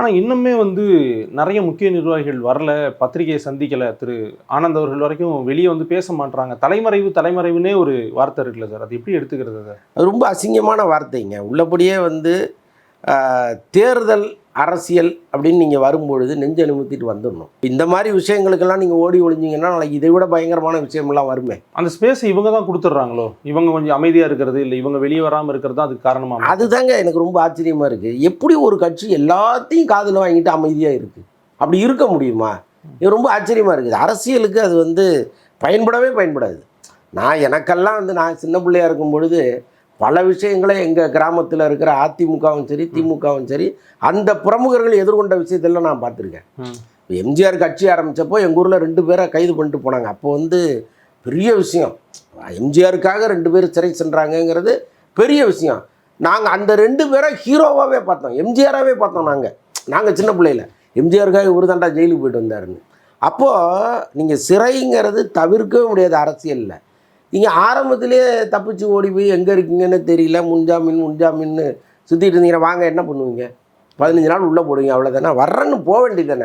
ஆனால் இன்னுமே வந்து நிறைய முக்கிய நிர்வாகிகள் வரல, பத்திரிகையை சந்திக்கலை. திரு ஆனந்த் அவர்கள் வரைக்கும் வெளியே வந்து பேச மாட்றாங்க. தலைமறைவுன்னே ஒரு வார்த்தை இருக்குல்ல சார், அது எப்படி எடுத்துக்கிறது அதை? அது ரொம்ப அசிங்கமான வார்த்தைங்க. உள்ளபடியே வந்து தேர்தல் அரசியல் அப்படின்னு நீங்கள் வரும்பொழுது நெஞ்ச நிமித்திட்டு வந்துடணும். இந்த மாதிரி விஷயங்களுக்கெல்லாம் நீங்கள் ஓடி ஒளிஞ்சிங்கன்னா நாளைக்கு இதை விட பயங்கரமான விஷயமெல்லாம் வருமே. அந்த ஸ்பேஸ் இவங்க தான் கொடுத்துட்றாங்களோ? இவங்க கொஞ்சம் அமைதியாக இருக்கிறது, இல்லை இவங்க வெளியே வராமல் இருக்கிறது தான் அதுக்கு காரணமாக? அதுதாங்க எனக்கு ரொம்ப ஆச்சரியமாக இருக்குது. எப்படி ஒரு கட்சி எல்லாத்தையும் காதில் வாங்கிட்டு அமைதியாக இருக்குது? அப்படி இருக்க முடியுமா? இது ரொம்ப ஆச்சரியமாக இருக்குது. அரசியலுக்கு அது வந்து பயன்படாது. எனக்கெல்லாம் வந்து நான் சின்ன பிள்ளையாக இருக்கும் பொழுது பல விஷயங்களை எங்கள் கிராமத்தில் இருக்கிற அதிமுகவும் சரி திமுகவும் சரி அந்த பிரமுகர்கள் எதிர்கொண்ட விஷயத்தெல்லாம் நான் பார்த்துருக்கேன். எம்ஜிஆர் கட்சி ஆரம்பித்தப்போ எங்கள் ஊரில் 2 பேரை கைது பண்ணிட்டு போனாங்க. அப்போ வந்து பெரிய விஷயம். எம்ஜிஆருக்காக 2 பேர் சிறை சென்றாங்கங்கிறது பெரிய விஷயம். நாங்கள் அந்த 2 பேரை ஹீரோவாகவே பார்த்தோம், எம்ஜிஆராகவே பார்த்தோம். நாங்கள் சின்ன பிள்ளையில் எம்ஜிஆருக்காக இவர் தாண்டா ஜெயிலுக்கு போயிட்டு வந்தாருன்னு. அப்போது நீங்கள் சிறைங்கிறது தவிர்க்கவே முடியாது அரசியலில். நீங்கள் ஆரம்பத்திலே தப்பிச்சு ஓடி போய் எங்கே இருக்கீங்கன்னு தெரியல, முன்ஜாமீன்னு சுற்றிட்டு இருந்தீங்கன்னா வாங்க என்ன பண்ணுவீங்க? 15 நாள் உள்ளே போடுவீங்க, அவ்வளோதானே. வர்றன்னு போக வேண்டியது தானே.